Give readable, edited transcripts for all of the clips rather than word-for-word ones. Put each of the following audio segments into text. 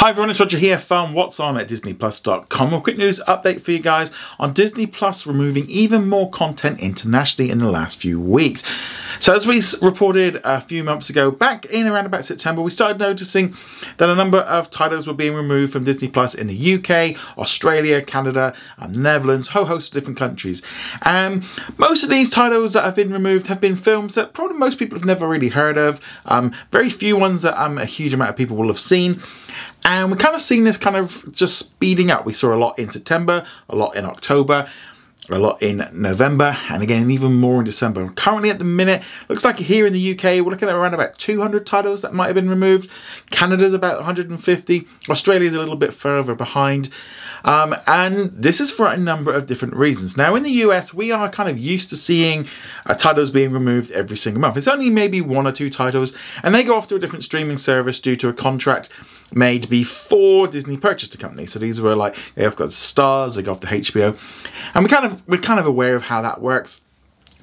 Hi everyone, it's Roger here from What's On at disneyplus.com. A quick news update for you guys on Disney Plus removing even more content internationally in the last few weeks. So as we reported a few months ago, back in around about September, we started noticing that a number of titles were being removed from Disney Plus in the UK, Australia, Canada, and Netherlands, a whole host of different countries. And most of these titles that have been removed have been films that probably most people have never really heard of. Very few ones that a huge amount of people will have seen. And we're kind of seeing this kind of just speeding up. We saw a lot in September, a lot in October, a lot in November, and again even more in December. Currently at the minute, looks like here in the UK we're looking at around about 200 titles that might have been removed. Canada's about 150. Australia's a little bit further behind. And this is for a number of different reasons. Now in the US, we are kind of used to seeing titles being removed every single month. It's only maybe one or two titles, and they go off to a different streaming service due to a contract made before Disney purchased the company. So these were like, they've got Stars, they go off to HBO, and we're kind of aware of how that works.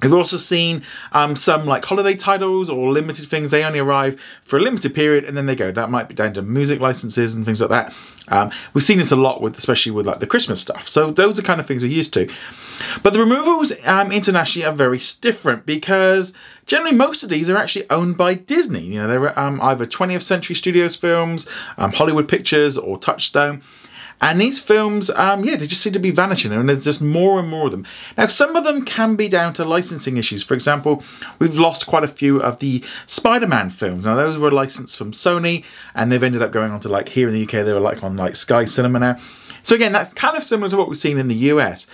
We've also seen some like holiday titles or limited things. They only arrive for a limited period and then they go. That might be down to music licenses and things like that. We've seen this a lot with, especially with like the Christmas stuff. So those are kind of things we're used to. But the removals internationally are very different because generally most of these are actually owned by Disney. You know, they're either 20th Century Studios films, Hollywood Pictures, or Touchstone. And these films, yeah, they just seem to be vanishing, and there's just more and more of them. Now, some of them can be down to licensing issues. For example, we've lost quite a few of the Spider-Man films. Now, those were licensed from Sony, and they've ended up going on to, like, here in the UK, they were, like, on, like, Sky Cinema now. So again, that's kind of similar to what we've seen in the US,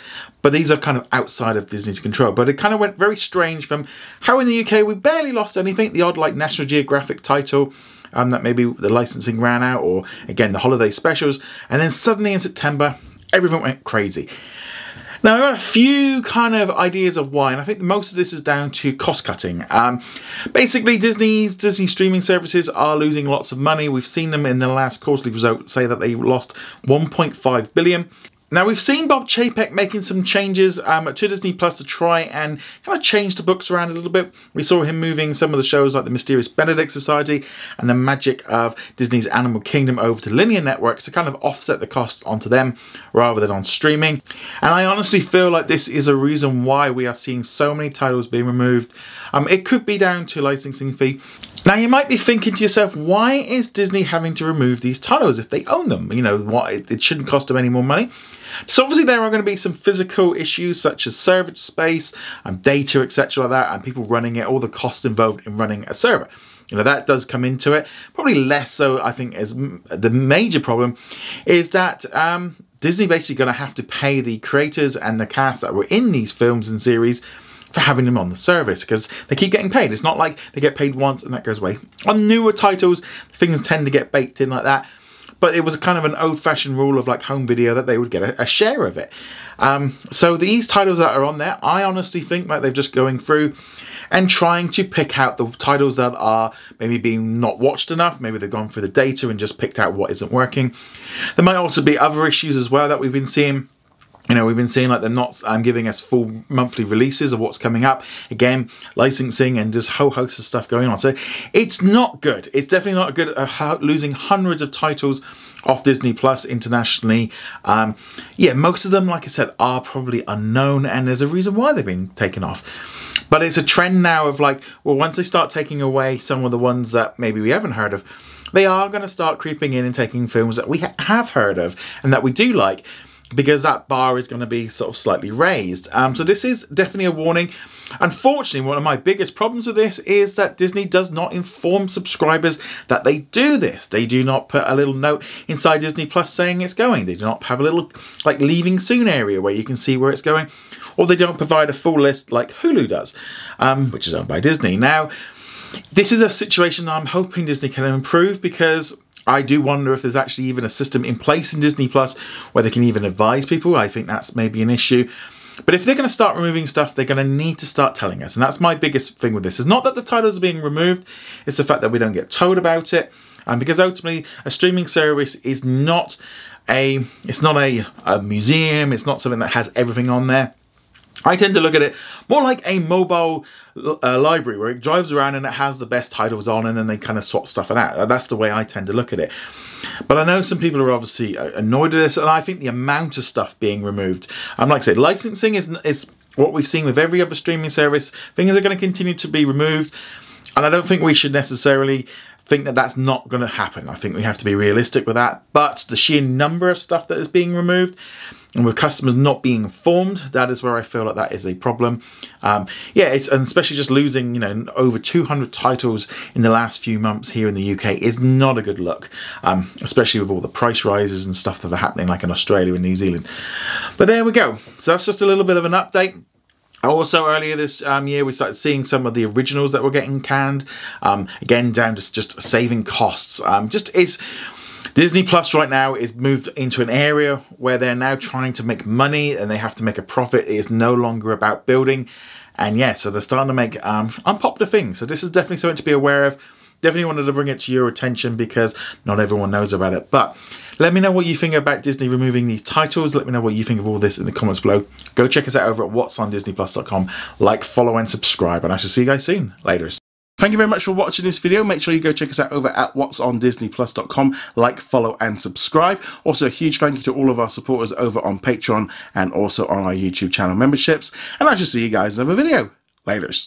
but these are kind of outside of Disney's control. But it kind of went very strange from how in the UK we barely lost anything, the odd, like, National Geographic title, that maybe the licensing ran out, or again the holiday specials, and then suddenly in September everything went crazy. Now I've got a few kind of ideas of why, and I think most of this is down to cost cutting. Basically Disney streaming services are losing lots of money. We've seen them in the last quarterly result say that they lost 1.5 billion. Now we've seen Bob Chapek making some changes to Disney Plus to try and kind of change the books around a little bit. We saw him moving some of the shows like the Mysterious Benedict Society and the Magic of Disney's Animal Kingdom over to linear networks to kind of offset the cost onto them rather than on streaming. And I honestly feel like this is a reason why we are seeing so many titles being removed. It could be down to licensing fee. Now you might be thinking to yourself, why is Disney having to remove these titles if they own them? You know, what, it shouldn't cost them any more money. So obviously there are going to be some physical issues such as server space and data, etc. like that, and people running it, all the costs involved in running a server. You know, that does come into it. Probably less so, I think, as the major problem is that Disney basically going to have to pay the creators and the cast that were in these films and series for having them on the service, because they keep getting paid. It's not like they get paid once and that goes away. On newer titles, things tend to get baked in like that. But it was kind of an old-fashioned rule of like home video that they would get a share of it. So these titles that are on there, I honestly think like they're just going through and trying to pick out the titles that are maybe being not watched enough. Maybe they've gone through the data and just picked out what isn't working. There might also be other issues as well that we've been seeing. You know, we've been seeing like they're not giving us full monthly releases of what's coming up. Again, licensing and just a whole host of stuff going on. So it's not good. It's definitely not good losing hundreds of titles off Disney Plus internationally. Yeah, most of them, like I said, are probably unknown, and there's a reason why they've been taken off. But it's a trend now of like, well, once they start taking away some of the ones that maybe we haven't heard of, they are going to start creeping in and taking films that we have heard of and that we do like, because that bar is going to be sort of slightly raised. So this is definitely a warning. Unfortunately, one of my biggest problems with this is that Disney does not inform subscribers that they do this. They do not put a little note inside Disney Plus saying it's going. They do not have a little like leaving soon area where you can see where it's going. Or they don't provide a full list like Hulu does, which is owned by Disney. Now, this is a situation I'm hoping Disney can improve, because I do wonder if there's actually even a system in place in Disney Plus where they can even advise people. I think that's maybe an issue. But if they're going to start removing stuff, they're going to need to start telling us. And that's my biggest thing with this. It's not that the titles are being removed. It's the fact that we don't get told about it. And because ultimately a streaming service is not a museum. It's not something that has everything on there. I tend to look at it more like a mobile library where it drives around and it has the best titles on, and then they kind of swap stuff out. That's the way I tend to look at it. But I know some people are obviously annoyed at this, and I think the amount of stuff being removed, like I said, licensing is what we've seen with every other streaming service. Things are going to continue to be removed, and I don't think we should necessarily think that that's not going to happen. I think we have to be realistic with that. But the sheer number of stuff that is being removed, and with customers not being informed, that is where I feel like that is a problem. Yeah, and especially just losing, you know, over 200 titles in the last few months here in the UK is not a good look, especially with all the price rises and stuff that are happening like in Australia and New Zealand. But there we go. So that's just a little bit of an update. Also, earlier this year, we started seeing some of the originals that were getting canned. Again, down to just saving costs. Disney Plus right now is moved into an area where they're now trying to make money and they have to make a profit. It is no longer about building. And yeah, so they're starting to make unpopular things. So this is definitely something to be aware of. Definitely wanted to bring it to your attention because not everyone knows about it. But let me know what you think about Disney removing these titles. Let me know what you think of all this in the comments below. Go check us out over at whatsondisneyplus.com. Like, follow, and subscribe. And I shall see you guys soon. Later. Thank you very much for watching this video. Make sure you go check us out over at whatsondisneyplus.com. Like, follow, and subscribe. Also, a huge thank you to all of our supporters over on Patreon and also on our YouTube channel memberships. And I shall see you guys in another video. Laters.